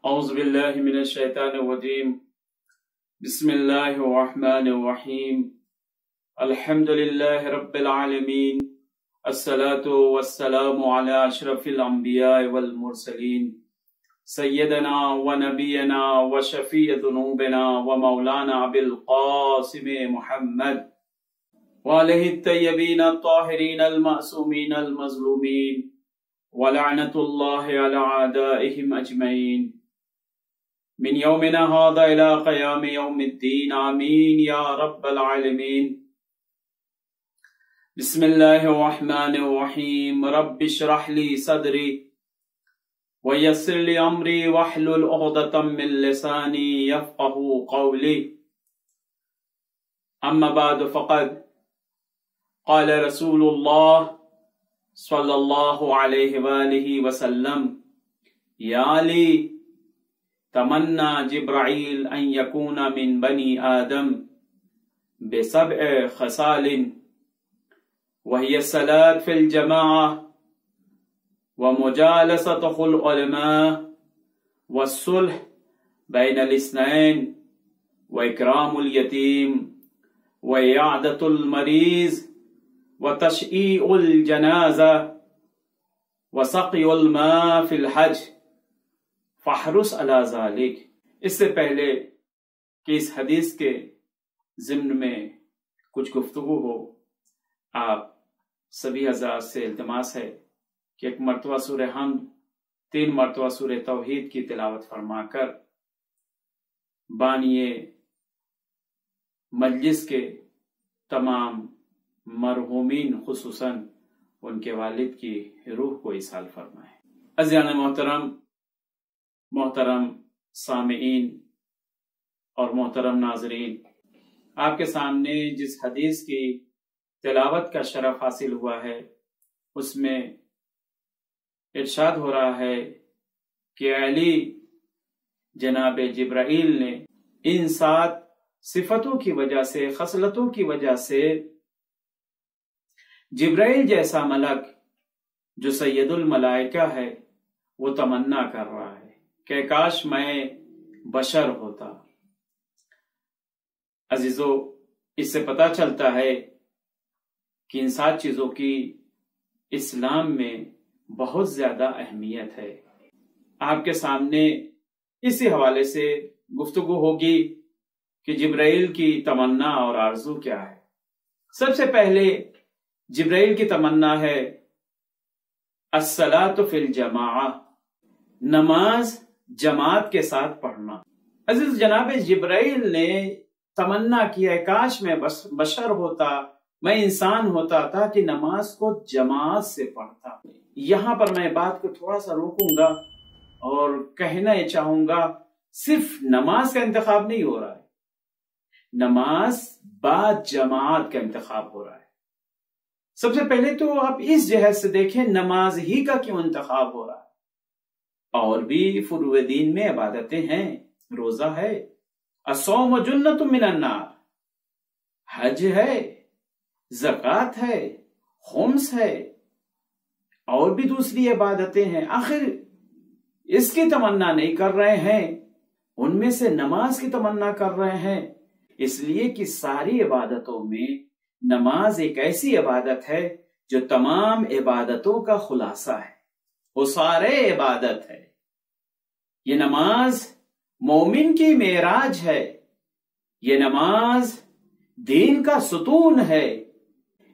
اعوذ باللہ من الشیطان الرجیم بسم اللہ الرحمن الرحیم الحمد للہ رب العالمین الصلاة والسلام علی اشرف الانبیاء والمرسلین سیدنا و نبینا و شفیع ذنوبنا و مولانا ابی القاسم محمد وعلیہ الطیبین الطاہرین المعصومین المظلومین ولعنت اللہ علی اعدائہم اجمعین من یومنا هذا الى قیام یوم الدین آمین یا رب العالمین بسم اللہ الرحمن الرحیم رب اشرح لی صدری ویسر لی امری واحلل عقدۃ من لسانی یفقهوا قولی اما بعد فقد قال رسول اللہ صلی اللہ علیہ وآلہ وسلم یا علی تمنا جبرائیل ان یکون من بنی آدم بسبع خصال وهي الصلاة في الجماعة ومجالسة العلماء والصلح بين الاثنين وإكرام اليتيم وإعادة المريض وتشييع الجنازة وسقي الماء في الحج فاحرص علی ذلک۔ اس سے پہلے کہ اس حدیث کے ضمن میں کچھ گفتگو ہو، آپ سبھی حضرات سے التماس ہے کہ ایک مرتبہ سورہ حمد، 3 مرتبہ سورہ توحید کی تلاوت فرما کر بانی مجلس کے تمام مرحومین خصوصاً ان کے والد کی روح کو ایصال فرمائیں۔ عزیزان محترم سامعین اور محترم ناظرین، آپ کے سامنے جس حدیث کی تلاوت کا شرف حاصل ہوا ہے اس میں ارشاد ہو رہا ہے کہ علی جناب جبرائیل نے ان 7 صفتوں کی وجہ سے، خصلتوں کی وجہ سے جبرائیل جیسا ملک جو سید الملائکہ ہے وہ تمنا کر رہا ہے کہ کاش میں بشر ہوتا۔ عزیزو، اس سے پتہ چلتا ہے کہ ان 7 چیزوں کی اسلام میں بہت زیادہ اہمیت ہے۔ آپ کے سامنے اسی حوالے سے گفتگو ہوگی کہ جبرائیل کی تمنا اور آرزو کیا ہے۔ سب سے پہلے جبرائیل کی تمنا ہے الصلاۃ فی الجماعہ، نماز جماعت کے ساتھ پڑھنا۔ عزیز، جناب جبرائیل نے تمنا کیا ہے کاش میں بشر ہوتا، میں انسان ہوتا تاکہ نماز کو جماعت سے پڑھتا۔ یہاں پر میں بات کو تھوڑا سا روکوں گا اور کہنا یہ چاہوں گا، صرف نماز کا انتخاب نہیں ہو رہا ہے، نماز بعد جماعت کا انتخاب ہو رہا ہے۔ سب سے پہلے تو آپ اس جہت سے دیکھیں نماز ہی کا کیوں انتخاب ہو رہا ہے۔ اور بھی فروع دین میں عبادتیں ہیں، روزہ ہے، الصوم جنۃ من النار، حج ہے، زکوٰۃ ہے، خمس ہے، اور بھی دوسری عبادتیں ہیں۔ آخر اس کی تمنا نہیں کر رہے ہیں، ان میں سے نماز کی تمنا کر رہے ہیں، اس لیے کہ ساری عبادتوں میں نماز ایک ایسی عبادت ہے جو تمام عبادتوں کا خلاصہ ہے، وہ سارے عبادت ہے۔ یہ نماز مومن کی معراج ہے، یہ نماز دین کا ستون ہے۔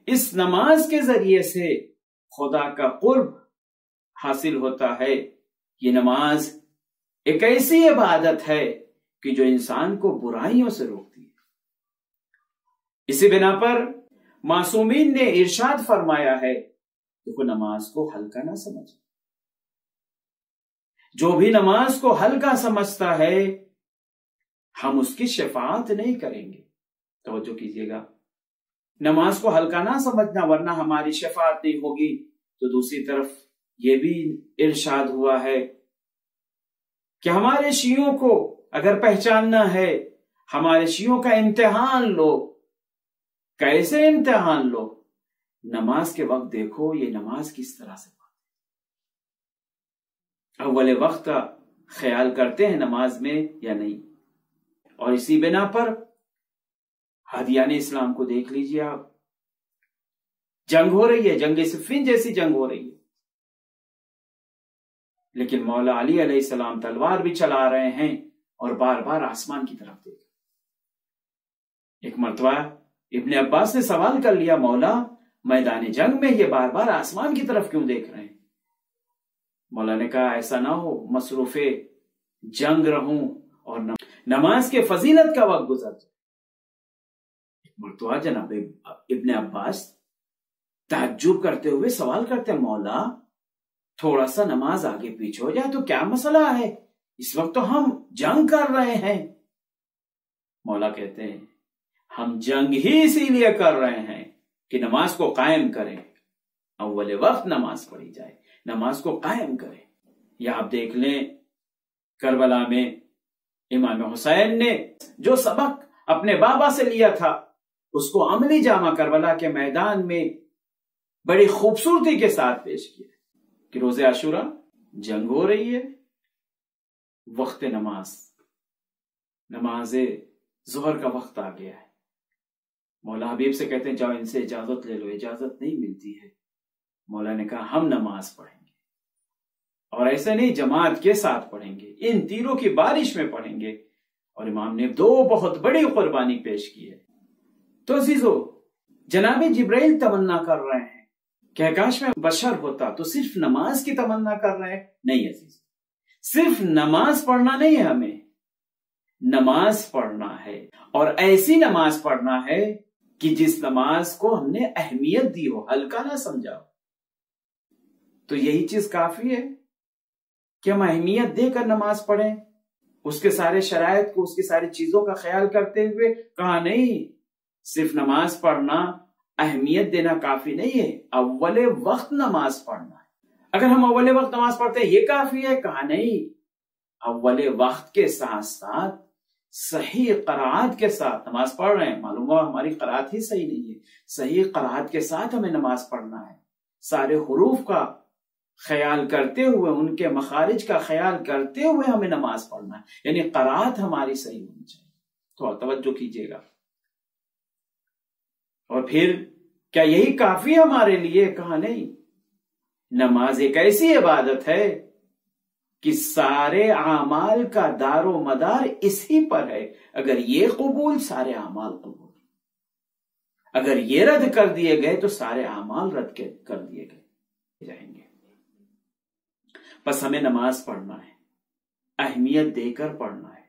اس نماز کے ذریعے سے خدا کا قرب حاصل ہوتا ہے۔ یہ نماز ایک ایسی عبادت ہے کہ جو انسان کو برائیوں سے روکتی ہے۔ اسی بنا پر معصومین نے ارشاد فرمایا ہے کہ نماز کو ہلکا نہ سمجھ، جو بھی نماز کو ہلکا سمجھتا ہے ہم اس کی شفاعت نہیں کریں گے۔ توجہ کیجیے گا، نماز کو ہلکا نہ سمجھنا ورنہ ہماری شفاعت نہیں ہوگی۔ تو دوسری طرف یہ بھی ارشاد ہوا ہے کہ ہمارے شیعوں کو اگر پہچاننا ہے، ہمارے شیعوں کا امتحان لو۔ کیسے امتحان لو؟ نماز کے وقت دیکھو یہ نماز کس طرح سے پڑھتے۔ اول وقت خیال کرتے ہیں نماز میں یا نہیں؟ اور اسی بنا پر ہادیان اسلام کو دیکھ لیجئے آپ، جنگ ہو رہی ہے، جنگ صفین جیسی جنگ ہو رہی ہے، لیکن مولا علی علیہ السلام تلوار بھی چلا رہے ہیں اور بار بار آسمان کی طرف دیکھ۔ ایک مرتبہ ابن عباس نے سوال کر لیا، مولا میدان جنگ میں یہ بار بار آسمان کی طرف کیوں دیکھ رہے ہیں؟ مولا نے کہا ایسا نہ ہو مصروف جنگ رہوں اور نماز کے فضیلت کا وقت گزر جائے۔ ایک مرتبہ جناب ابن عباس تعجب کرتے ہوئے سوال کرتے ہیں، مولا تھوڑا سا نماز آگے پیچھے ہو جائے تو کیا مسئلہ ہے؟ اس وقت تو ہم جنگ کر رہے ہیں۔ مولا کہتے ہیں ہم جنگ ہی اسی لیے کر رہے ہیں کہ نماز کو قائم کریں، اول وقت نماز پڑھی جائے، نماز کو قائم کریں۔ یا آپ دیکھ لیں کربلا میں امام حسین نے جو سبق اپنے بابا سے لیا تھا اس کو عملی جامہ کربلا کے میدان میں بڑی خوبصورتی کے ساتھ پیش کیا کہ روز عاشورہ جنگ ہو رہی ہے، وقت نماز ظہر کا وقت آ گیا ہے۔ مولا حبیب سے کہتے ہیں جاؤ ان سے اجازت لے لو، اجازت نہیں ملتی ہے۔ مولا نے کہا ہم نماز پڑھیں گے، اور ایسے نہیں جماعت کے ساتھ پڑھیں گے، ان تیروں کی بارش میں پڑھیں گے۔ اور امام نے دو بہت بڑی قربانی پیش کی ہے۔ تو عزیزو، جناب جبرائیل تمنا کر رہے ہیں کہ کاش میں بشر ہوتا، تو صرف نماز کی تمنا کر رہے ہیں؟ نہیں عزیز، صرف نماز پڑھنا نہیں ہے، ہمیں نماز پڑھنا ہے، اور ایسی نماز پڑھنا ہے کہ جس نماز کو ہم نے اہمیت دی ہو، ہلکا نہ سمجھا ہو۔ تو یہی چیز کافی ہے کہ ہم اہمیت دے کر نماز پڑھیں، اس کے سارے شرائط کو، اس کی ساری چیزوں کا خیال کرتے ہوئے۔ کہا نہیں صرف نماز پڑھنا، اہمیت دینا کافی نہیں ہے، اول وقت نماز پڑھنا ہے۔ اگر ہم اول وقت نماز پڑھتے ہیں یہ کافی ہے؟ کہا نہیں، اول وقت کے ساتھ ساتھ صحیح قرائت کے ساتھ نماز پڑھ رہے ہیں، معلوم ہوا ہماری قرائت ہی صحیح نہیں ہے، صحیح قرائت کے ساتھ ہمیں نماز پڑھنا ہے، سارے حروف کا خیال کرتے ہوئے، ان کے مخارج کا خیال کرتے ہوئے ہمیں نماز پڑھنا ہے، یعنی قرائت ہماری صحیح ہونی چاہیے۔ تھوڑا توجہ کیجیے گا۔ اور پھر کیا یہی کافی ہمارے لیے؟ کہا نہیں، نماز ایک ایسی عبادت ہے کہ سارے اعمال کا دار و مدار اسی پر ہے۔ اگر یہ قبول، سارے اعمال قبول، اگر یہ رد کر دیے گئے تو سارے اعمال رد کر دیے گئے جائیں گے۔ بس ہمیں نماز پڑھنا ہے، اہمیت دے کر پڑھنا ہے،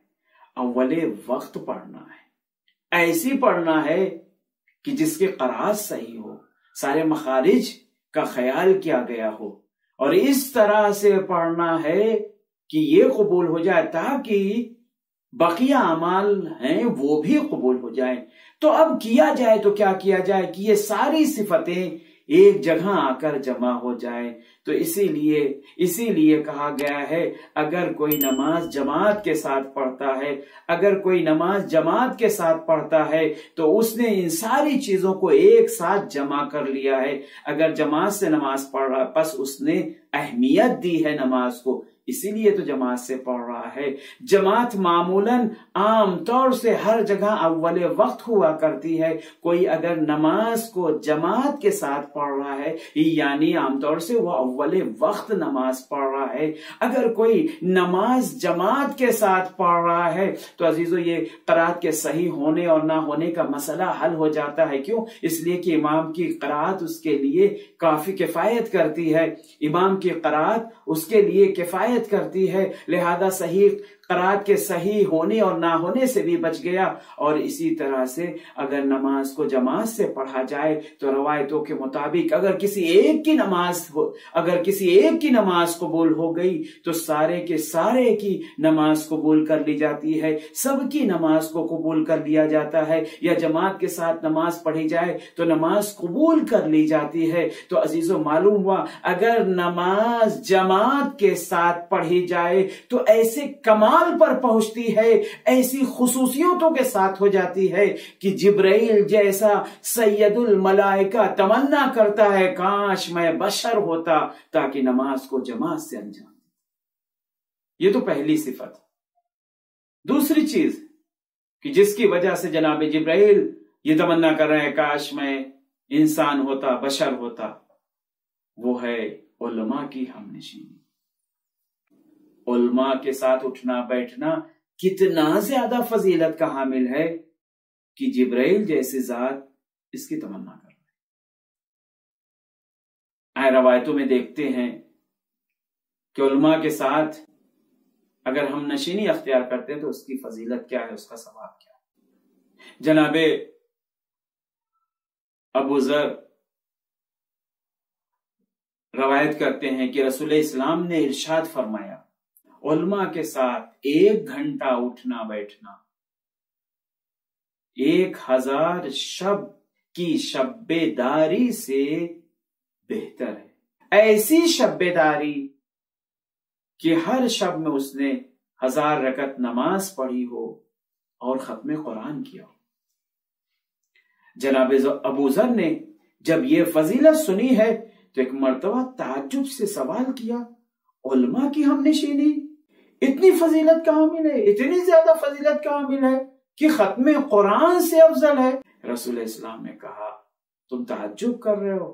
اول وقت پڑھنا ہے، ایسی پڑھنا ہے کہ جس کی قرائت صحیح ہو، سارے مخارج کا خیال کیا گیا ہو، اور اس طرح سے پڑھنا ہے کہ یہ قبول ہو جائے تاکہ بقیہ اعمال ہیں وہ بھی قبول ہو جائیں۔ تو اب کیا جائے تو کیا کیا جائے کہ یہ ساری صفتیں ایک جگہ آ کر جمع ہو جائیں۔ تو اسی لیے کہا گیا ہے اگر کوئی نماز جماعت کے ساتھ پڑھتا ہے، اگر کوئی نماز جماعت کے ساتھ پڑھتا ہے تو اس نے ان ساری چیزوں کو ایک ساتھ جمع کر لیا ہے۔ اگر جماعت سے نماز پڑھ رہا پس اس نے اہمیت دی ہے نماز کو، اسی لیے تو جماعت سے پڑھ رہا ہے۔ جماعت معمولاً عام طور سے ہر جگہ اول وقت ہوا کرتی ہے۔ کوئی اگر نماز کو جماعت کے ساتھ پڑھ رہا ہے یعنی عام طور سے وہ اول وقت نماز پڑھ رہا ہے۔ اگر کوئی نماز جماعت کے ساتھ پڑھ رہا ہے تو عزیزو یہ قرات کے صحیح ہونے اور نہ ہونے کا مسئلہ حل ہو جاتا ہے۔ کیوں؟ اس لیے کہ امام کی قرات اس کے لیے کافی کفایت کرتی ہے، امام کی قرات اس کے لیے کفایت کرتی ہے، لہذا صحیح قرات کے صحیح ہونے اور نہ ہونے سے بھی بچ گیا۔ اور اسی طرح سے اگر نماز کو جماعت سے پڑھا جائے تو روایتوں کے مطابق اگر کسی ایک کی نماز قبول ہو گئی تو سارے کے سارے کی نماز قبول کر لی جاتی ہے، سب کی نماز کو قبول کر لیا جاتا ہے۔ یا جماعت کے ساتھ نماز پڑھی جائے تو نماز قبول کر لی جاتی ہے۔ تو عزیزو معلوم ہوا اگر نماز جماعت کے ساتھ پڑھی جائے تو ایسے کمال پر پہنچتی ہے، ایسی خصوصیتوں کے ساتھ ہو جاتی ہے کہ جبرائیل جیسا سید الملائکہ تمنا کرتا ہے کاش میں بشر ہوتا تاکہ نماز کو جماعت سے انجام۔ یہ تو پہلی صفت۔ دوسری چیز کہ جس کی وجہ سے جناب جبرائیل یہ تمنا کر رہے ہیں کاش میں انسان ہوتا، بشر ہوتا، وہ ہے علماء کی ہم نشینی۔ علماء کے ساتھ اٹھنا بیٹھنا کتنا زیادہ فضیلت کا حامل ہے کہ جبرائیل جیسی ذات اس کی تمنا کر رہے ہیں۔ روایتوں میں دیکھتے ہیں کہ علماء کے ساتھ اگر ہم نشینی اختیار کرتے ہیں تو اس کی فضیلت کیا ہے، اس کا ثواب کیا ہے۔ جناب ابو ذر روایت کرتے ہیں کہ رسول اسلام نے ارشاد فرمایا، علماء کے ساتھ 1 گھنٹہ اٹھنا بیٹھنا 1000 شب کی شبیداری سے بہتر ہے۔ ایسی شبیداری کہ ہر شب میں اس نے 1000 رکعت نماز پڑھی ہو اور ختم قرآن کیا ہو۔ جناب ابو ذر نے جب یہ فضیلت سنی ہے تو ایک مرتبہ تعجب سے سوال کیا، علماء کی ہم نشینی اتنی فضیلت کا حامل ہے، اتنی زیادہ فضیلت کا حامل ہے کہ ختم قرآن سے افضل ہے؟ رسول اسلام نے کہا، تم تعجب کر رہے ہو،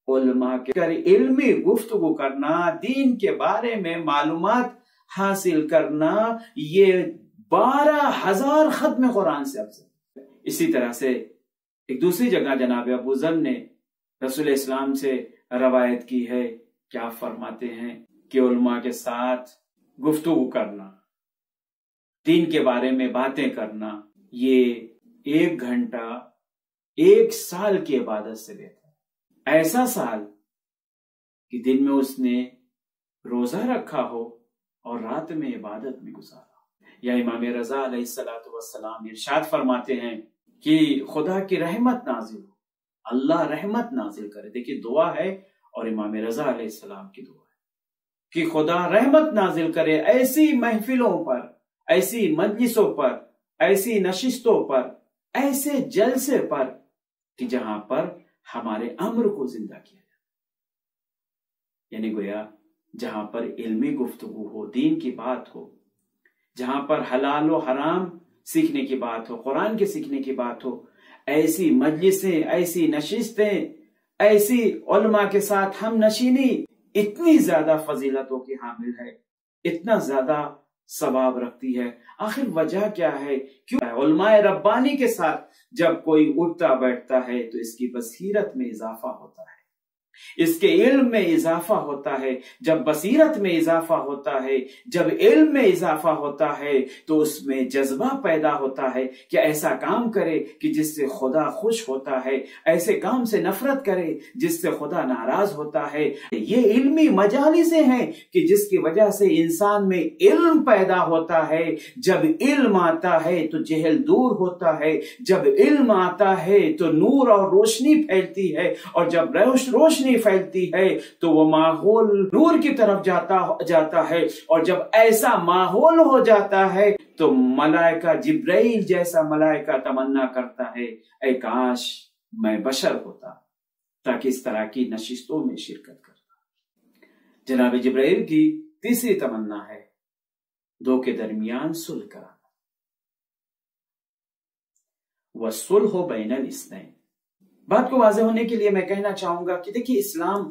علماء کے علمی گفتگو کرنا، دین کے بارے میں معلومات حاصل کرنا، یہ 12,000 ختم قرآن سے افضل۔ اسی طرح سے ایک دوسری جگہ جناب ابو ذر نے رسول اسلام سے روایت کی ہے، کیا فرماتے ہیں کہ علماء کے ساتھ گفتگو کرنا، دین کے بارے میں باتیں کرنا، یہ 1 گھنٹہ 1 سال کی عبادت سے بہتر ہے۔ ایسا سال کہ دن میں اس نے روزہ رکھا ہو اور رات میں عبادت میں گزارا۔ یا امام رضا علیہ السلام ارشاد فرماتے ہیں کہ خدا کی رحمت نازل ہو، اللہ رحمت نازل کرے۔ دیکھیے دعا ہے اور امام رضا علیہ السلام کی دعا ہے کہ خدا رحمت نازل کرے ایسی محفلوں پر، ایسی مجلسوں پر، ایسی نشستوں پر، ایسے جلسے پر کہ جہاں پر ہمارے امر کو زندہ کیا جائے، یعنی گویا جہاں پر علمی گفتگو ہو، دین کی بات ہو، جہاں پر حلال و حرام سیکھنے کی بات ہو، قرآن کے سیکھنے کی بات ہو، ایسی مجلسیں، ایسی نشستیں، ایسی علماء کے ساتھ ہم نشینی اتنی زیادہ فضیلتوں کی حامل ہے، اتنا زیادہ ثواب رکھتی ہے۔ آخر وجہ کیا ہے؟ کیوں علماء ربانی کے ساتھ جب کوئی اٹھتا بیٹھتا ہے تو اس کی بصیرت میں اضافہ ہوتا ہے، اس کے علم میں اضافہ ہوتا ہے۔ جب بصیرت میں اضافہ ہوتا ہے، جب علم میں اضافہ ہوتا ہے تو اس میں جذبہ پیدا ہوتا ہے کہ ایسا کام کرے کہ جس سے خدا خوش ہوتا ہے، ایسے کام سے نفرت کرے جس سے خدا ناراض ہوتا ہے۔ یہ علمی مجالسیں ہیں کہ جس کی وجہ سے انسان میں علم پیدا ہوتا ہے۔ جب علم آتا ہے تو جہل دور ہوتا ہے، جب علم آتا ہے تو نور اور روشنی پھیلتی ہے، اور جب روشنی پھیلتی ہے تو وہ ماحول نور کی طرف جاتا ہے، اور جب ایسا ماحول ہو جاتا ہے تو ملائکہ جبرائیل جیسا ملائکہ تمنا کرتا ہے، اے کاش میں بشر ہوتا تاکہ اس طرح کی نشستوں میں شرکت کرتا۔ جناب جبرائیل کی تیسری تمنا ہے 2 کے درمیان صلح کرانا، وَالصُّلْحُ بَيْنَ الْإِثْنَيْنِ۔ بات کو واضح ہونے کے لیے میں کہنا چاہوں گا کہ دیکھیے اسلام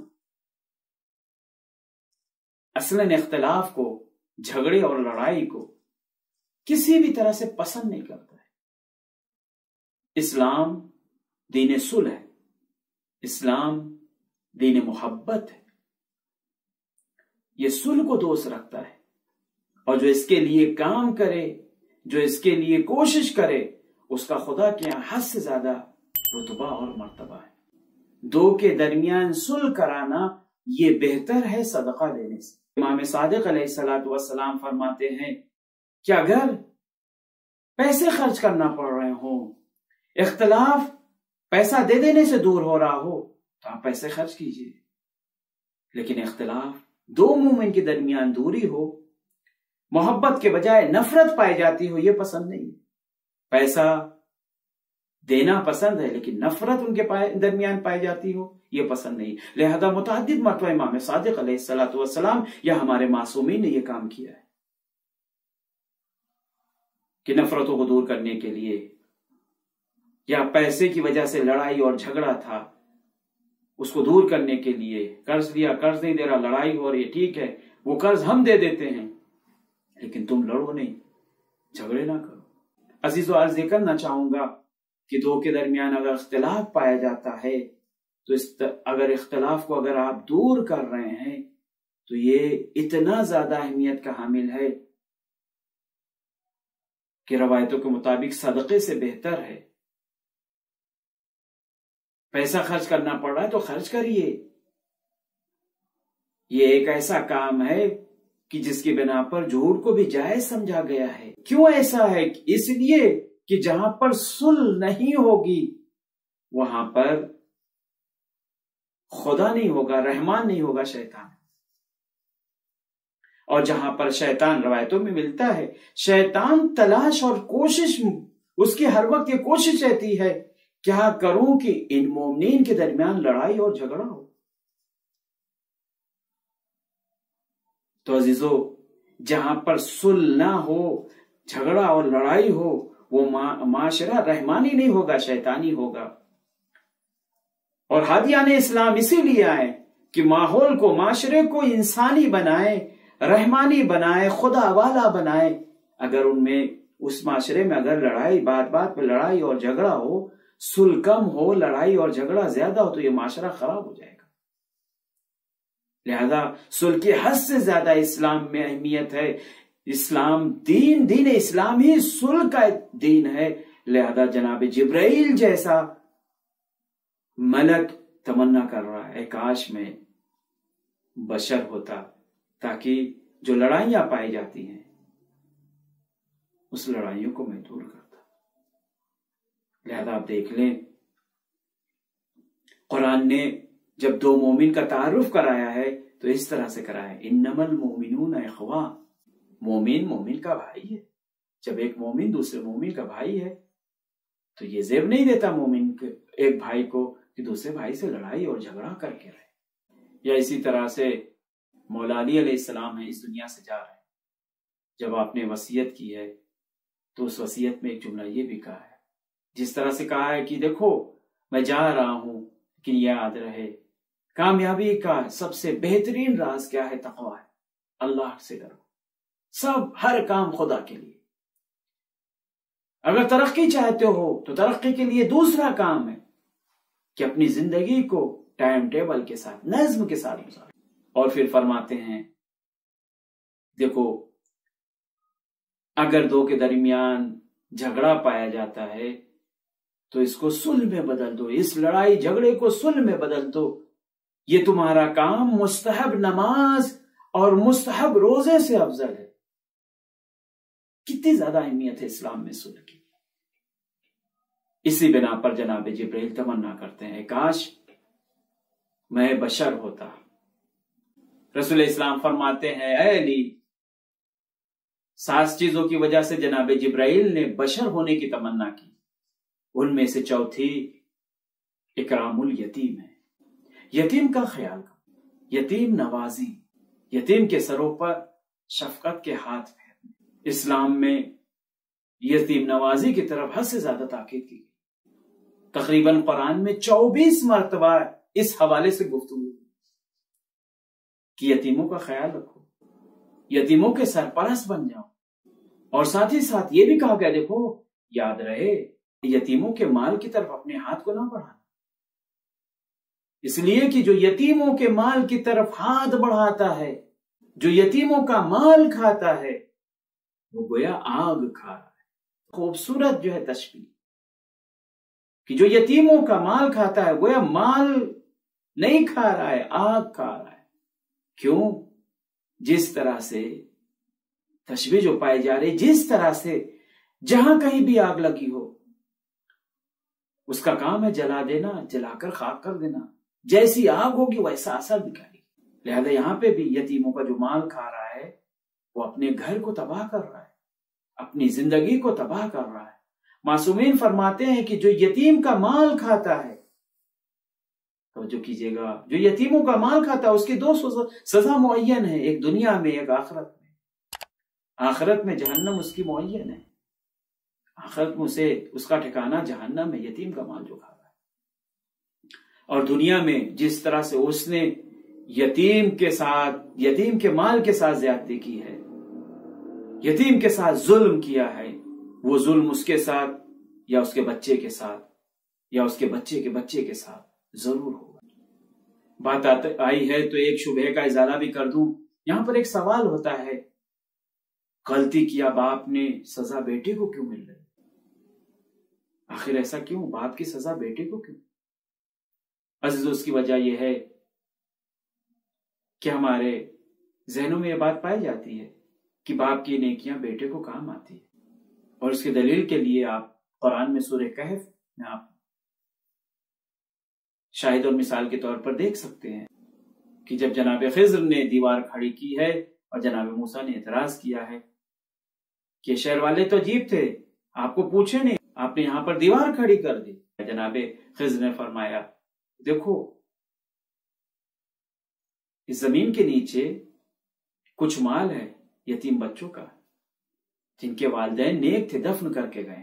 اصلاً اختلاف کو، جھگڑے اور لڑائی کو کسی بھی طرح سے پسند نہیں کرتا ہے۔ اسلام دین صلح ہے، اسلام دین محبت ہے، یہ صلح کو دوست رکھتا ہے، اور جو اس کے لیے کام کرے، جو اس کے لیے کوشش کرے، اس کا خدا کے یہاں حد سے زیادہ رتبہ اور مرتبہ ہے۔ 2 کے درمیان صلح کرانا یہ بہتر ہے صدقہ دینے سے۔ امام صادق علیہ السلام فرماتے ہیں کہ اگر پیسے خرچ کرنا پڑ رہے ہوں، اختلاف پیسہ دے دینے سے دور ہو رہا ہو تو آپ پیسے خرچ کیجئے، لیکن اختلاف 2 مومن کے درمیان دوری ہو، محبت کے بجائے نفرت پائی جاتی ہو، یہ پسند نہیں۔ پیسہ دینا پسند ہے لیکن نفرت ان کے درمیان پائی جاتی ہو، یہ پسند نہیں۔ لہذا متعدد مرتبہ امام صادق علیہ السلام یا ہمارے معصومین نے یہ کام کیا ہے۔ کہ نفرتوں کو دور کرنے کے لیے، یا پیسے کی وجہ سے لڑائی اور جھگڑا تھا، اس کو دور کرنے کے لیے قرض لیا، قرض نہیں دے رہا، لڑائی ہو رہی ہے، ٹھیک ہے وہ قرض ہم دے دیتے ہیں لیکن تم لڑو نہیں، جھگڑے نہ کرو۔ عزیزو، عرض یہ کرنا چاہوں گا کہ دو کے درمیان اگر اختلاف پایا جاتا ہے تو اگر اختلاف کو اگر آپ دور کر رہے ہیں تو یہ اتنا زیادہ اہمیت کا حامل ہے کہ روایتوں کے مطابق صدقے سے بہتر ہے۔ پیسہ خرچ کرنا پڑ رہا ہے تو خرچ کریے، یہ ایک ایسا کام ہے کہ جس کی بنا پر جھوٹ کو بھی جائز سمجھا گیا ہے۔ کیوں ایسا ہے؟ اس لیے کہ جہاں پر صلح نہیں ہوگی وہاں پر خدا نہیں ہوگا، رحمان نہیں ہوگا، شیطان۔ اور جہاں پر شیطان، روایتوں میں ملتا ہے، شیطان تلاش اور کوشش، اس کی ہر وقت یہ کوشش رہتی ہے کیا کروں کہ ان مومنین کے درمیان لڑائی اور جھگڑا ہو۔ تو عزیزو، جہاں پر صلح نہ ہو، جھگڑا اور لڑائی ہو، وہ معاشرہ رحمانی نہیں ہوگا، شیطانی ہوگا۔ اور ہادیان اسلام اسی لیے آئے کہ ماحول کو، معاشرے کو انسانی بنائے، رحمانی بنائے، خدا والا بنائے۔ اگر ان میں، اس معاشرے میں اگر لڑائی، بات بات پہ لڑائی اور جھگڑا ہو، صلح کم ہو، لڑائی اور جھگڑا زیادہ ہو، تو یہ معاشرہ خراب ہو جائے گا۔ لہذا صلح کی حد سے زیادہ اسلام میں اہمیت ہے۔ اسلام دین اسلام ہی صلح کا دین ہے۔ لہذا جناب جبرائیل جیسا ملک تمنا کر رہا ہے کاش میں بشر ہوتا، تاکہ جو لڑائیاں پائی جاتی ہیں اس لڑائیوں کو میں دور کرتا۔ لہذا آپ دیکھ لیں، قرآن نے جب دو مومن کا تعارف کرایا ہے تو اس طرح سے کرایا ہے، انما المؤمنون اخوہ، مومن کا بھائی ہے۔ جب ایک مومن دوسرے مومن کا بھائی ہے تو یہ زیب نہیں دیتا مومن کے ایک بھائی کو کہ دوسرے بھائی سے لڑائی اور جھگڑا کر کے رہے۔ یا اسی طرح سے مولا علی علیہ السلام ہے، اس دنیا سے جا رہے ہیں، جب آپ نے وصیت کی ہے تو اس وصیت میں ایک جملہ یہ بھی کہا ہے، جس طرح سے کہا ہے کہ دیکھو میں جا رہا ہوں لیکن یاد رہے کامیابی کا سب سے بہترین راز کیا ہے؟ تقویٰ ہے، اللہ سے ڈرو، سب ہر کام خدا کے لیے۔ اگر ترقی چاہتے ہو تو ترقی کے لیے دوسرا کام ہے کہ اپنی زندگی کو ٹائم ٹیبل کے ساتھ، نظم کے ساتھ گزارو۔ اور پھر فرماتے ہیں دیکھو اگر دو کے درمیان جھگڑا پایا جاتا ہے تو اس کو صلح میں بدل دو، اس لڑائی جھگڑے کو صلح میں بدل دو۔ یہ تمہارا کام مستحب نماز اور مستحب روزے سے افضل ہے۔ کتنی زیادہ اہمیت ہے اسلام میں صلح کی۔ اسی بنا پر جناب جبرائیل تمنا کرتے ہیں کاش میں بشر ہوتا۔ رسول اسلام فرماتے ہیں اے علی، 7 چیزوں کی وجہ سے جناب جبرائیل نے بشر ہونے کی تمنا کی، ان میں سے چوتھی اکرام الیتیم ہے، یتیم کا خیال کرو، یتیم نوازی، یتیم کے سروں پر شفقت کے ہاتھ پھیرنے۔ اسلام میں یتیم نوازی کی طرف حد سے زیادہ تاکید کی گئی، تقریباً قرآن میں 24 مرتبہ اس حوالے سے گفتگو کہ یتیموں کا خیال رکھو، یتیموں کے سرپرست بن جاؤ۔ اور ساتھ ہی ساتھ یہ بھی کہا گیا دیکھو یاد رہے یتیموں کے مال کی طرف اپنے ہاتھ کو نہ بڑھانا، اس لیے کہ جو یتیموں کے مال کی طرف ہاتھ بڑھاتا ہے، جو یتیموں کا مال کھاتا ہے، وہ گویا آگ کھا رہا ہے۔ خوبصورت جو ہے تشبیہ کہ جو یتیموں کا مال کھاتا ہے گویا مال نہیں کھا رہا ہے، آگ کھا رہا ہے۔ کیوں؟ جس طرح سے تشبیہ جو پائی جا رہی، جس طرح سے جہاں کہیں بھی آگ لگی ہو اس کا کام ہے جلا دینا، جلا کر خاک کر دینا، جیسی آگ ہوگی ویسا اثر دکھائے گی۔ لہذا یہاں پہ بھی یتیموں کا جو مال کھا رہا ہے وہ اپنے گھر کو تباہ کر رہا ہے، اپنی زندگی کو تباہ کر رہا ہے۔ معصومین فرماتے ہیں کہ جو یتیم کا مال کھاتا ہے، توجہ کیجئے گا، جو یتیموں کا مال کھاتا ہے اس کی 2 سزا معین ہے، ایک دنیا میں ایک آخرت میں۔ آخرت میں جہنم اس کی معین ہے، آخرت میں اس کا ٹھکانہ جہنم میں، یتیم کا مال جو کھا رہا ہے۔ اور دنیا میں جس طرح سے اس نے یتیم کے مال کے ساتھ زیادتی کی ہے، یتیم کے ساتھ ظلم کیا ہے، وہ ظلم اس کے ساتھ یا اس کے بچے کے ساتھ یا اس کے بچے کے بچے کے ساتھ ضرور ہوگا۔ بات آئی ہے تو ایک شبہ کا ازالہ بھی کر دوں۔ یہاں پر ایک سوال ہوتا ہے، غلطی کیا باپ نے، سزا بیٹے کو کیوں مل رہی؟ آخر ایسا کیوں؟ باپ کی سزا بیٹے کو کیوں؟ عزیزو، اس کی وجہ یہ ہے کہ ہمارے ذہنوں میں یہ بات پائی جاتی ہے کہ باپ کی نیکیاں بیٹے کو کام آتی ہے، اور اس کی دلیل کے لیے آپ قرآن میں سورہ کہف میں آپ شاہد اور مثال کے طور پر دیکھ سکتے ہیں کہ جب جناب خضر نے دیوار کھڑی کی ہے اور جناب موسیٰ نے اعتراض کیا ہے کہ شہر والے تو عجیب تھے، آپ کو پوچھے نہیں، آپ نے یہاں پر دیوار کھڑی کر دی۔ جناب خضر نے فرمایا، دیکھو اس زمین کے نیچے کچھ مال ہے یتیم بچوں کا، جن کے والدین نیک تھے، دفن کر کے گئے،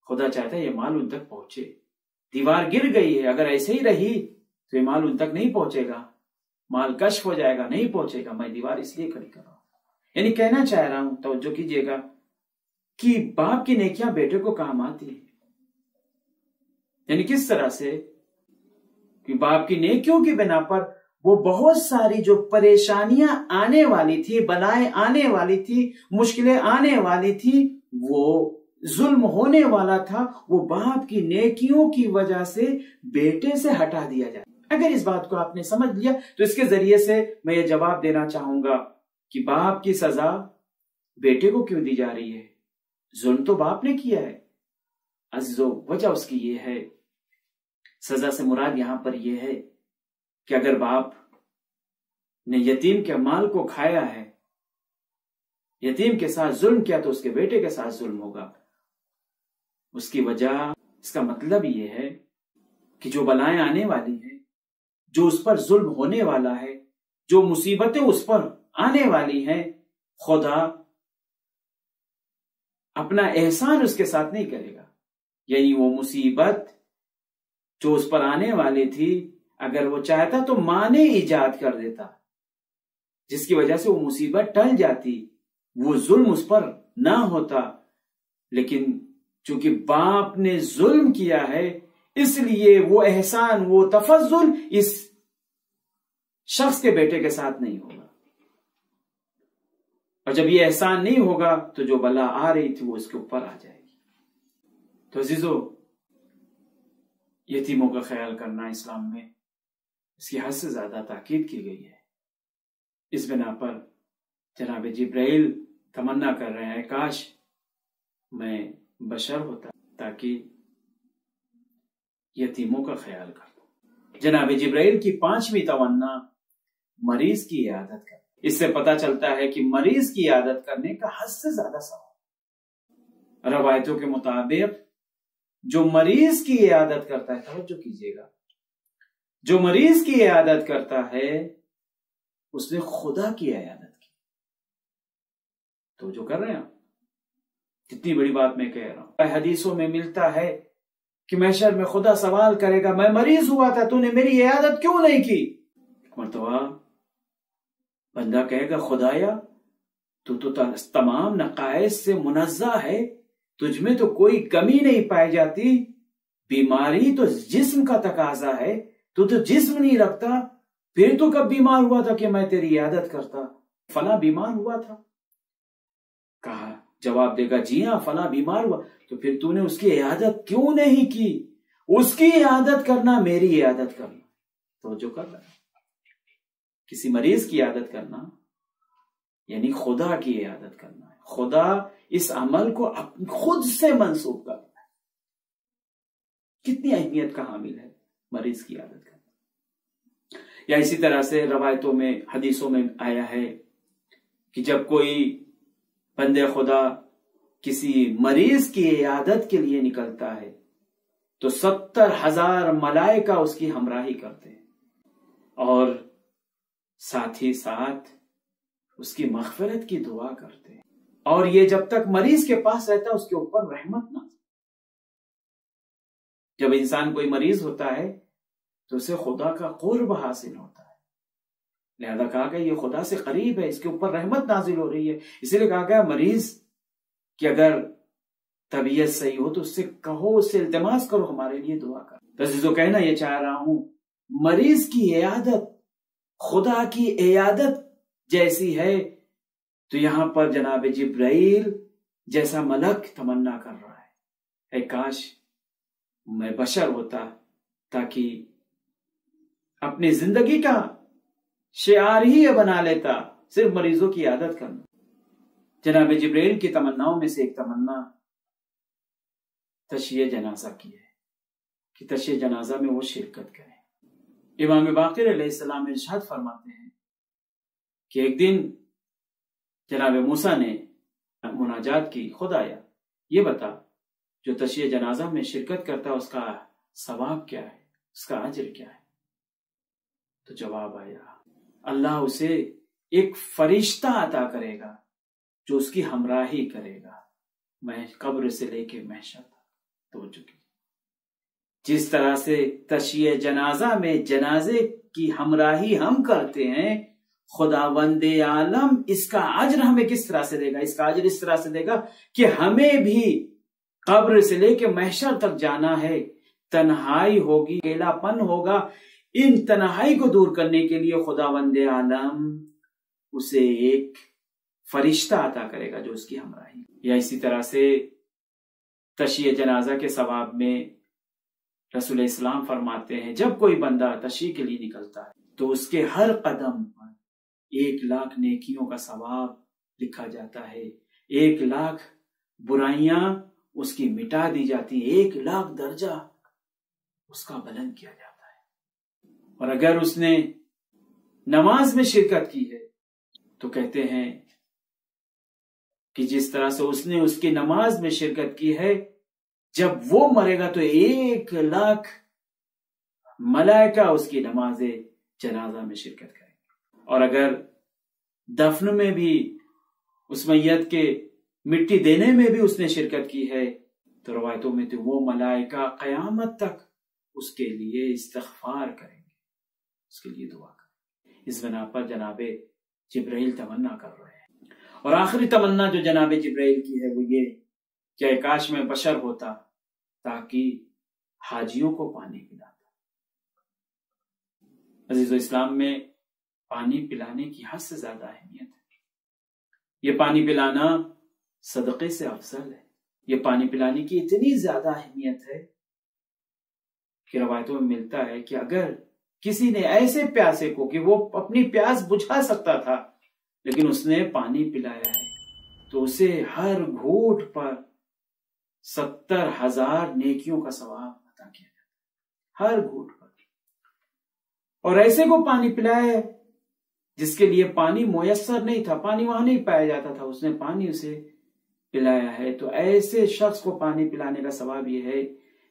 خدا چاہتا ہے یہ مال ان تک پہنچے۔ دیوار گر گئی ہے، اگر ایسے ہی رہی تو یہ مال ان تک نہیں پہنچے گا، مال کشف ہو جائے گا، نہیں پہنچے گا، میں دیوار اس لیے کھڑی کر رہا ہوں۔ یعنی کہنا چاہ رہا ہوں، توجہ کیجئے گا، کہ باپ کی نیکیاں بیٹے کو کام آتی ہیں۔ یعنی کس طرح سے کہ باپ کی نیکیوں کی بنا پر وہ بہت ساری جو پریشانیاں آنے والی تھی، بلائیں آنے والی تھی، مشکلیں آنے والی تھی، وہ ظلم ہونے والا تھا، وہ باپ کی نیکیوں کی وجہ سے بیٹے سے ہٹا دیا جائے۔ اگر اس بات کو آپ نے سمجھ لیا تو اس کے ذریعے سے میں یہ جواب دینا چاہوں گا کہ باپ کی سزا بیٹے کو کیوں دی جا رہی ہے؟ ظلم تو باپ نے کیا ہے عزیزو، وجہ اس کی یہ ہے، سزا سے مراد یہاں پر یہ ہے کہ اگر باپ نے یتیم کے مال کو کھایا ہے، یتیم کے ساتھ ظلم کیا، تو اس کے بیٹے کے ساتھ ظلم ہوگا۔ اس کی وجہ، اس کا مطلب یہ ہے کہ جو بلائیں آنے والی ہیں، جو اس پر ظلم ہونے والا ہے، جو مصیبتیں اس پر آنے والی ہیں، خدا اپنا احسان اس کے ساتھ نہیں کرے گا۔ یعنی وہ مصیبت جو اس پر آنے والی تھی، اگر وہ چاہتا تو ماں نے ایجاد کر دیتا، جس کی وجہ سے وہ مصیبت ٹل جاتی، وہ ظلم اس پر نہ ہوتا، لیکن چونکہ باپ نے ظلم کیا ہے، اس لیے وہ احسان، وہ تفضل اس شخص کے بیٹے کے ساتھ نہیں ہوگا۔ اور جب یہ احسان نہیں ہوگا تو جو بلا آ رہی تھی وہ اس کے اوپر آ جائے گی۔ تو عزیزو، یتیموں کا خیال کرنا اسلام میں اس کی حد سے زیادہ تاکید کی گئی ہے۔ اس بنا پر جناب جبرائیل تمنا کر رہے ہیں، کاش میں بشر ہوتا تاکہ یتیموں کا خیال کرتا۔ جناب جبرائیل کی 5ویں تمنا مریض کی عیادت کرنا۔ اس سے پتہ چلتا ہے کہ مریض کی عیادت کرنے کا حد سے زیادہ ثواب۔ روایتوں کے مطابق جو مریض کی عیادت کرتا ہے، توجہ کیجیے گا، جو مریض کی عیادت کرتا ہے اس نے خدا کی عیادت کی۔ تو جو کر رہے ہیں، کتنی بڑی بات میں کہہ رہا ہوں۔ حدیثوں میں ملتا ہے کہ محشر میں خدا سوال کرے گا، میں مریض ہوا تھا، تو نے میری عیادت کیوں نہیں کی؟ مرتبہ بندہ کہے گا، خدایا تو تمام نقائص سے منزہ ہے، تجھ میں تو کوئی کمی نہیں پائی جاتی، بیماری تو جسم کا تقاضا ہے، تو جسم نہیں رکھتا، پھر تو کب بیمار ہوا تھا کہ میں تیری عیادت کرتا؟ فلاں بیمار ہوا تھا، کہا، جواب دے گا، جی ہاں فلاں بیمار ہوا، تو پھر تو نے اس کی عیادت کیوں نہیں کی؟ اس کی عیادت کرنا، میری عیادت کرنا۔ تو جو کر رہا ہے، کسی مریض کی عیادت کرنا یعنی خدا کی عیادت کرنا ہے۔ خدا اس عمل کو خود سے منسوب کرتا ہے۔ کتنی اہمیت کا حامل ہے مریض کی عیادت کرنا۔ یا اسی طرح سے روایتوں میں، حدیثوں میں آیا ہے کہ جب کوئی بندے خدا کسی مریض کی عیادت کے لیے نکلتا ہے تو 70,000 ملائکہ اس کی ہمراہی کرتے ہیں، اور ساتھ ہی ساتھ اس کی مغفرت کی دعا کرتے ہیں، اور یہ جب تک مریض کے پاس رہتا ہے اس کے اوپر رحمت نہ. جب انسان کوئی مریض ہوتا ہے تو اسے خدا کا قرب حاصل ہوتا ہے، لہذا کہا کہ یہ خدا سے قریب ہے، اس کے اوپر رحمت نازل ہو رہی ہے. اسی لیے کہا گیا مریض کہ اگر طبیعت صحیح ہو تو اس سے کہو، اس سے التماس کرو ہمارے لیے دعا کر. تو عزیزو کہنا یہ چاہ رہا ہوں، مریض کی عیادت خدا کی عیادت جیسی ہے. تو یہاں پر جناب جبرائیل جیسا ملک تمنا کر رہا ہے، اے کاش میں بشر ہوتا تاکہ اپنی زندگی کا شعار ہی یہ بنا لیتا صرف مریضوں کی عادت کرنا. جناب جبرائیل کی تمناؤں میں سے ایک تمنا تشییع جنازہ کی ہے کہ تشییع جنازہ میں وہ شرکت کریں. امام باقر علیہ السلام ارشاد فرماتے ہیں کہ ایک دن جناب موسیٰ نے مناجات کی، خدایا یہ بتا جو تشییع جنازہ میں شرکت کرتا اس کا ثواب کیا ہے، اس کا اجر کیا ہے؟ تو جواب آیا، اللہ اسے ایک فرشتہ عطا کرے گا جو اس کی ہمراہی کرے گا میں قبر سے لے کے محشر تک. توجہ کی جس طرح سے تشییع جنازہ میں جنازے کی ہمراہی ہم کرتے ہیں، خداوند عالم اس کا اجر ہمیں کس طرح سے دے گا؟ اس کا اجر اس طرح سے دے گا کہ ہمیں بھی قبر سے لے کے محشر تک جانا ہے، تنہائی ہوگی، اکیلا پن ہوگا. ان تنہائی کو دور کرنے کے لیے خداوند عالم اسے ایک فرشتہ عطا کرے گا جو اس کی ہمراہی. یا اسی طرح سے تشییع جنازہ کے ثواب میں رسول اسلام فرماتے ہیں جب کوئی بندہ تشییع کے لیے نکلتا ہے تو اس کے ہر قدم پر 1,00,000 نیکیوں کا ثواب لکھا جاتا ہے، 1,00,000 برائیاں اس کی مٹا دی جاتی ہیں، 1,00,000 درجہ اس کا بلند کیا جاتا ہے. اور اگر اس نے نماز میں شرکت کی ہے تو کہتے ہیں کہ جس طرح سے اس نے اس کی نماز میں شرکت کی ہے، جب وہ مرے گا تو 1,00,000 ملائکہ اس کی نماز جنازہ میں شرکت کریں گے. اور اگر دفن میں بھی اس میت کے مٹی دینے میں بھی اس نے شرکت کی ہے تو روایتوں میں تو وہ ملائکہ قیامت تک اس کے لیے استغفار کریں گے، اس کے لیے دعا کریں گے. اس بنا پر جناب جبرائیل تمنا کر رہے ہیں. اور آخری تمنا جو جناب جبرائیل کی ہے وہ یہ کہ کاش میں بشر ہوتا تاکہ حاجیوں کو پانی پلاتا. عزیز اسلام میں پانی پلانے کی حد سے زیادہ اہمیت ہے. یہ پانی پلانا صدقے سے افضل ہے. یہ پانی پلانے کی اتنی زیادہ اہمیت ہے کہ روایتوں میں ملتا ہے کہ اگر کسی نے ایسے پیاسے کو کہ وہ اپنی پیاس بجھا سکتا تھا لیکن اس نے پانی پلایا ہے تو اسے ہر گھونٹ پر 70,000 نیکیوں کا ثواب عطا کیا جاتا ہے، ہر گھونٹ پر. اور ایسے کو پانی پلایا جس کے لیے پانی میسر نہیں تھا، پانی وہاں نہیں پایا جاتا تھا، اس نے پانی اسے پلایا ہے، تو ایسے شخص کو پانی پلانے کا ثواب یہ ہے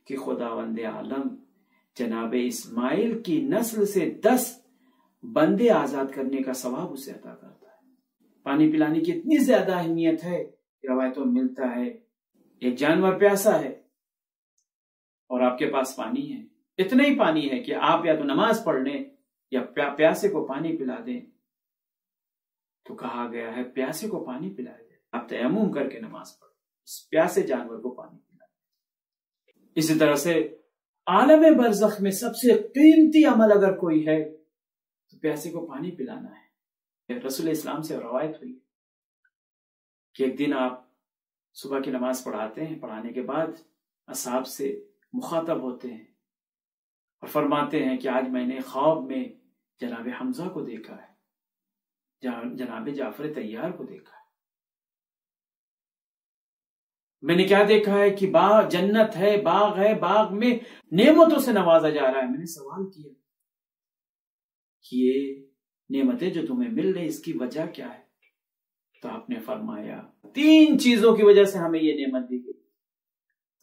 کہ خداوند عالم جناب اسماعیل کی نسل سے 10 بندے آزاد کرنے کا ثواب اسے عطا کرتا ہے. پانی پلانے کی اتنی زیادہ اہمیت ہے کہ روایتوں میں ملتا ہے ایک جانور پیاسا ہے اور آپ کے پاس پانی ہے، اتنا ہی پانی ہے کہ آپ یا تو نماز پڑھ لیں یا پیاسے کو پانی پلا دیں. تو کہا گیا ہے پیاسے کو پانی پلایا جائے، آپ تیمم کر کے نماز پڑھیں، اس پیاسے جانور کو پانی پلائیں. اسی طرح سے عالم برزخ میں سب سے قیمتی عمل اگر کوئی ہے تو پیاسے کو پانی پلانا ہے. رسول اسلام سے روایت ہوئی کہ ایک دن آپ صبح کی نماز پڑھاتے ہیں، پڑھانے کے بعد اصحاب سے مخاطب ہوتے ہیں اور فرماتے ہیں کہ آج میں نے خواب میں جناب حمزہ کو دیکھا ہے، جناب جعفر طیار کو دیکھا ہے. میں نے کیا دیکھا ہے کہ باغ جنت ہے، باغ میں نعمتوں سے نوازا جا رہا ہے. میں نے سوال کیا کہ یہ نعمتیں جو تمہیں مل رہی اس کی وجہ کیا ہے؟ تو آپ نے فرمایا 3 چیزوں کی وجہ سے ہمیں یہ نعمت دی گئی.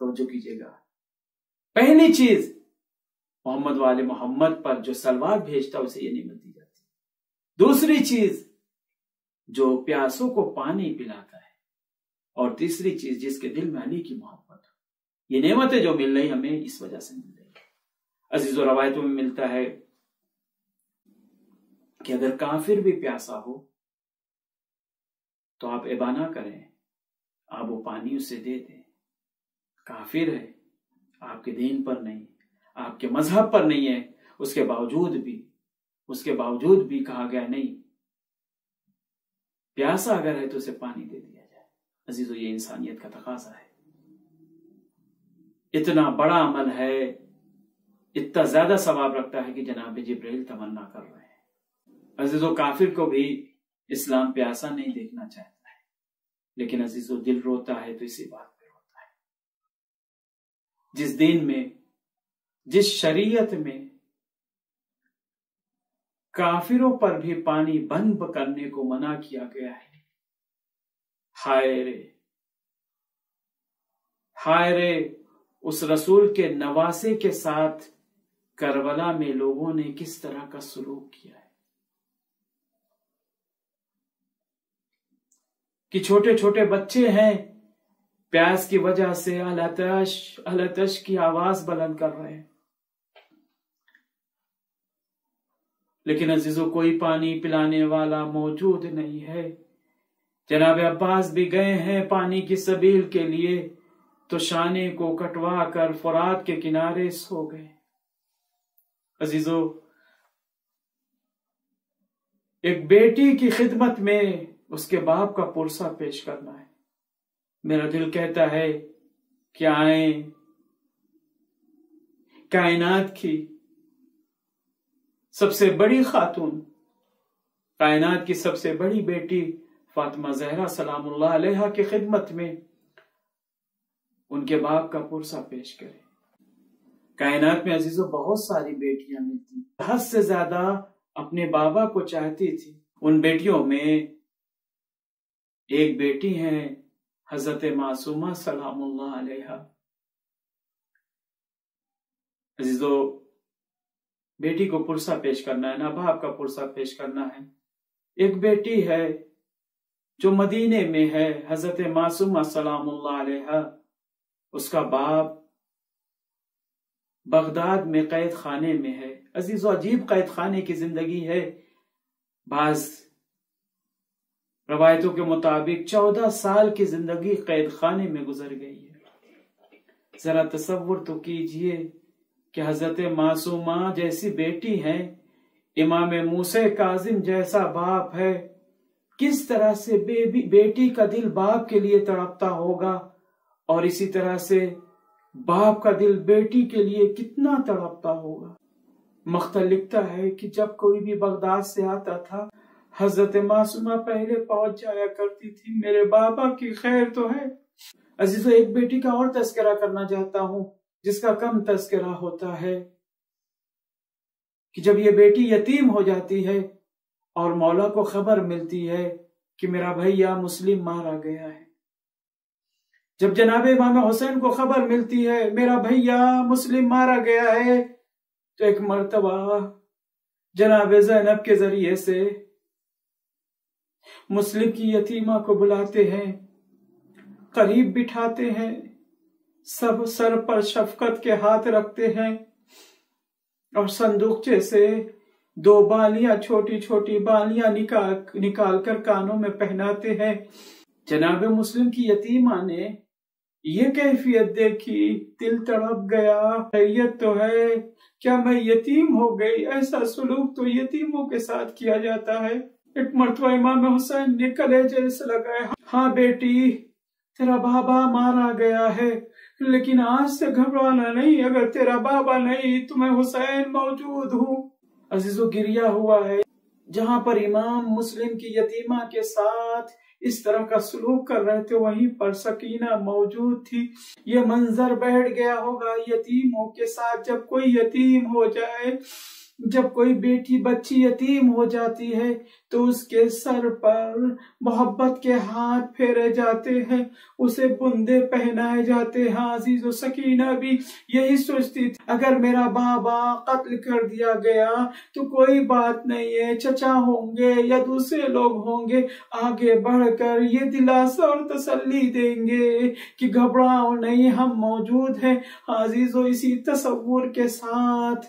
توجہ کیجیے گا. پہلی چیز محمد والے محمد پر جو سلوات بھیجتا اسے یہ نعمت دی جاتی. دوسری چیز جو پیاسوں کو پانی پلاتا ہے. اور تیسری چیز جس کے دل میں علی کی محبت. یہ نعمتیں جو مل رہی ہمیں اس وجہ سے مل رہی ہے. عزیز و روایتوں میں ملتا ہے کہ اگر کافر بھی پیاسا ہو تو آپ ابانا کریں، آپ وہ پانی اسے دے دیں. کافر ہے، آپ کے دین پر نہیں، آپ کے مذہب پر نہیں ہے، اس کے باوجود بھی کہا گیا نہیں، پیاسا اگر ہے تو اسے پانی دے دیا جائے. عزیزو یہ انسانیت کا تقاضا ہے. اتنا بڑا عمل ہے، اتنا زیادہ ثواب رکھتا ہے کہ جناب جبرائیل تمنا کر رہے ہیں. عزیزو کافر کو بھی اسلام پیاسا نہیں دیکھنا چاہتا ہے، لیکن عزیزو دل روتا ہے تو اسی بات پہ روتا ہے. جس دین میں، جس شریعت میں کافروں پر بھی پانی بند کرنے کو منع کیا گیا ہے، ہائے رے ہائے رے اس رسول کے نواسے کے ساتھ کربلا میں لوگوں نے کس طرح کا سلوک کیا ہے کہ چھوٹے چھوٹے بچے ہیں، پیاس کی وجہ سے التش کی آواز بلند کر رہے ہیں، لیکن عزیزو کوئی پانی پلانے والا موجود نہیں ہے. جناب عباس بھی گئے ہیں پانی کی سبیل کے لیے تو شانے کو کٹوا کر فرات کے کنارے سو گئے. عزیزو ایک بیٹی کی خدمت میں اس کے باپ کا پرسہ پیش کرنا ہے. میرا دل کہتا ہے کہ آئیں کائنات کی سب سے بڑی خاتون، کائنات کی سب سے بڑی بیٹی فاطمہ زہرا سلام اللہ علیہا کی خدمت میں ان کے باپ کا پرسہ پیش کریں. کائنات میں عزیزو بہت ساری بیٹیاں ملتی، حد سے زیادہ اپنے بابا کو چاہتی تھی. ان بیٹیوں میں ایک بیٹی ہیں حضرت معصومہ سلام اللہ علیہا. عزیزو بیٹی کو پرسہ پیش کرنا ہے، نا باپ کا پرسہ پیش کرنا ہے. ایک بیٹی ہے جو مدینے میں ہے، حضرت معصومہ سلام اللہ علیہا. اس کا باپ بغداد میں قید خانے میں ہے. عزیزو عجیب قید خانے کی زندگی ہے. بعض روایتوں کے مطابق 14 سال کی زندگی قید خانے میں گزر گئی ہے. ذرا تصور تو کیجئے کہ حضرت معصومہ جیسی بیٹی ہیں، امام موسیٰ کاظم جیسا باپ ہے، کس طرح سے بیٹی کا دل باپ کے لیے تڑپتا ہوگا، اور اسی طرح سے باپ کا دل بیٹی کے لیے کتنا تڑپتا ہوگا. مختل لکھتا ہے کہ جب کوئی بھی بغداد سے آتا تھا حضرت معصومہ پہلے پہنچ جایا کرتی تھی، میرے بابا کی خیر تو ہے. عزیزو ایک بیٹی کا اور تذکرہ کرنا چاہتا ہوں جس کا کم تذکرہ ہوتا ہے، کہ جب یہ بیٹی یتیم ہو جاتی ہے اور مولا کو خبر ملتی ہے کہ میرا بھیا مسلم مارا گیا ہے. جب جناب امام حسین کو خبر ملتی ہے میرا بھیا مسلم مارا گیا ہے، تو ایک مرتبہ جناب زینب کے ذریعے سے مسلم کی یتیمہ کو بلاتے ہیں، قریب بٹھاتے ہیں، سب سر پر شفقت کے ہاتھ رکھتے ہیں اور صندوقچے سے 2 بالیاں، چھوٹی چھوٹی بالیاں نکال کر کانوں میں پہناتے ہیں. جناب مسلم کی یتیمہ نے یہ کیفیت دیکھی، دل تڑپ گیا. خیریت تو ہے، کیا میں یتیم ہو گئی؟ ایسا سلوک تو یتیموں کے ساتھ کیا جاتا ہے. ایک مرتبہ امام حسین نے کلیجے سے لگائے، ہاں بیٹی تیرا بابا مارا گیا ہے، لیکن آج سے گھبرانا نہیں، اگر تیرا بابا نہیں تو میں حسین موجود ہوں. عزیزو گریا ہوا ہے. جہاں پر امام مسلم کی یتیمہ کے ساتھ اس طرح کا سلوک کر رہے تھے وہیں پر سکینہ موجود تھی. یہ منظر بیٹھ گیا ہوگا یتیموں کے ساتھ. جب کوئی یتیم ہو جائے جب کوئی بیٹی بچی یتیم ہو جاتی ہے تو اس کے سر پر محبت کے ہاتھ پھیرے جاتے ہیں، اسے بندے پہنائے جاتے ہیں۔ عزیز و سکینہ بھی یہی سوچتی تھی، اگر میرا بابا قتل کر دیا گیا تو کوئی بات نہیں ہے، چچا ہوں گے یا دوسرے لوگ ہوں گے آگے بڑھ کر یہ دلاسا اور تسلی دیں گے کہ گھبراؤ نہیں، ہم موجود ہیں۔ عزیز و اسی تصور کے ساتھ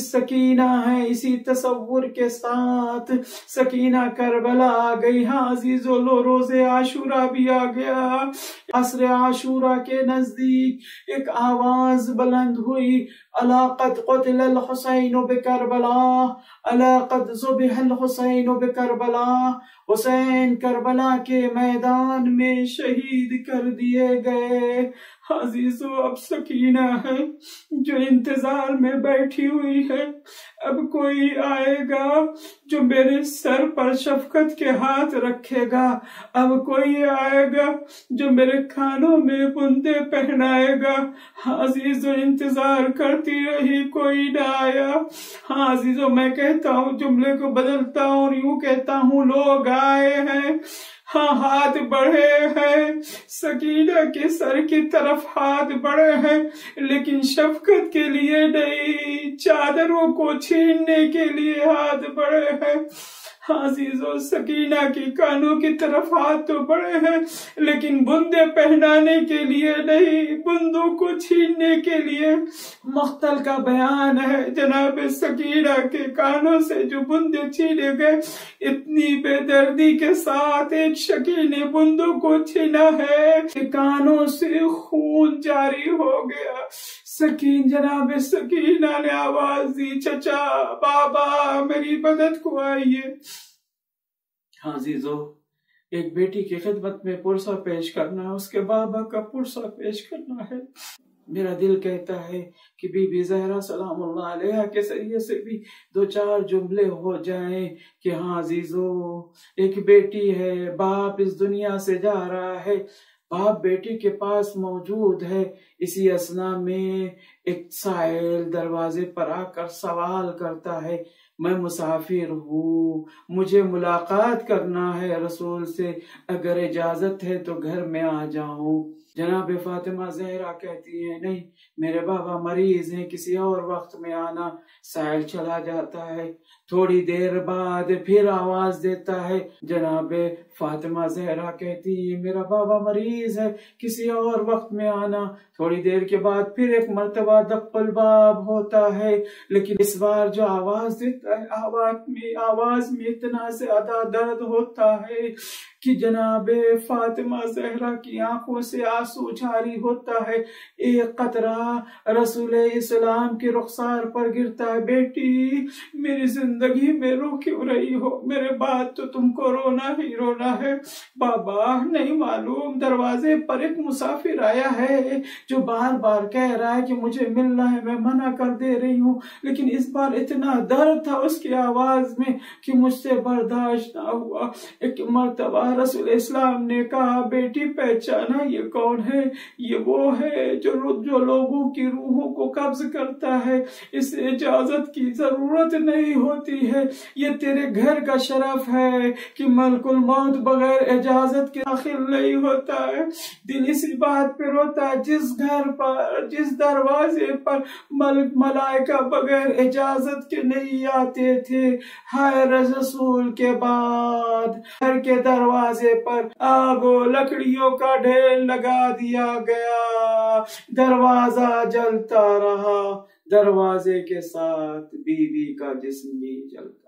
سکینہ ہے، اسی تصور کے ساتھ سکینہ کربلا آ گئی۔ ہاں عزیزو، روز عاشورہ بھی آ گیا۔ عصر عاشورہ کے نزدیک ایک آواز بلند ہوئی، الا قد قتل الحسین بکربلا، الا قد ذبح الحسین بکربلا، حسین کربلا کے میدان میں شہید کر دیے گئے۔ عزیزو، اب سکینہ ہے جو انتظار میں بیٹھی ہوئی ہے، اب کوئی آئے گا جو میرے سر پر شفقت کے ہاتھ رکھے گا، اب کوئی آئے گا جو میرے کانوں میں بندے پہنائے گا۔ عزیزو، انتظار کرتی رہی، کوئی نہ آیا۔ ہاں عزیزو، میں کہتا ہوں، جملے کو بدلتا ہوں اور یوں کہتا ہوں، لوگ آئے ہیں، ہاں ہاتھ بڑھے ہیں، سکینہ کے سر کی طرف ہاتھ بڑھے ہیں، لیکن شفقت کے لیے نہیں، چادروں کو چھیننے کے لیے ہاتھ بڑھے ہیں۔ عزیزو، سکینہ کی کانوں کی طرف ہاتھ تو بڑھے ہیں لیکن بندے پہنانے کے لیے نہیں، بندوں کو چھیننے کے لیے۔ مقتل کا بیان ہے، جناب سکینہ کے کانوں سے جو بندے چھینے گئے، اتنی بے دردی کے ساتھ ایک شکی نے بندوں کو چھینا ہے کہ کانوں سے خون جاری ہو گیا۔ جناب سکینہ نے آواز دی، چچا، بابا، میری مدد کو آئیے۔ ہاں عزیزو، ایک بیٹی کی خدمت میں پرسہ پیش کرنا ہے، اس کے بابا کا پرسہ پیش کرنا ہے۔ میرا دل کہتا ہے کہ بی بی زہرا سلام اللہ علیہ کے ذریعے سے بھی دو چار جملے ہو جائیں کہ ہاں عزیزو، ایک بیٹی ہے، باپ اس دنیا سے جا رہا ہے، باپ بیٹی کے پاس موجود ہے۔ اسی اثناء میں ایک سائل دروازے پر آ کر سوال کرتا ہے، میں مسافر ہوں، مجھے ملاقات کرنا ہے رسول سے، اگر اجازت ہے تو گھر میں آ جاؤں۔ جناب فاطمہ زہرا کہتی ہیں، نہیں، میرے بابا مریض ہیں، کسی اور وقت میں آنا۔ سائل چلا جاتا ہے، تھوڑی دیر بعد پھر آواز دیتا ہے۔ جناب فاطمہ زہرا کہتی ہیں، میرا بابا مریض ہے، کسی اور وقت میں آنا۔ تھوڑی دیر کے بعد پھر ایک مرتبہ دق الباب ہوتا ہے، لیکن اس بار جو آواز دیتا ہے، آواز میں اتنا زیادہ درد ہوتا ہے کہ جناب فاطمہ زہرا کی آنکھوں سے آنسو جاری ہوتا ہے، ایک قطرہ رسول اسلام کے رخسار پر گرتا ہے۔ بیٹی، میری زندگی میں رو کیوں رہی ہو؟ میرے بعد تو تم کو رونا ہی رونا ہے۔ بابا، نہیں معلوم، دروازے پر ایک مسافر آیا ہے جو بار بار کہہ رہا ہے کہ مجھے ملنا ہے، میں منع کر دے رہی ہوں، لیکن اس بار اتنا درد تھا اس کی آواز میں کہ مجھ سے برداشت نہ ہوا۔ ایک مرتبہ رسول اسلام نے کہا، بیٹی پہچانا یہ کون ہے؟ یہ وہ ہے جو لوگوں کی روحوں کو قبض کرتا ہے، اسے اجازت کی ضرورت نہیں ہوتی ہے، یہ تیرے گھر کا شرف ہے کہ ملک الموت بغیر اجازت کے داخل نہیں ہوتا ہے۔ دل اسی بات پہ روتا ہے، جس گھر پر، جس دروازے پر ملائکہ بغیر اجازت کے نہیں آتے تھے، ہائے رسول کے بعد گھر کے دروازے پر آگ و لکڑیوں کا ڈھیر لگا دیا گیا، دروازہ جلتا رہا، دروازے کے ساتھ بیوی کا جسم بھی جلتا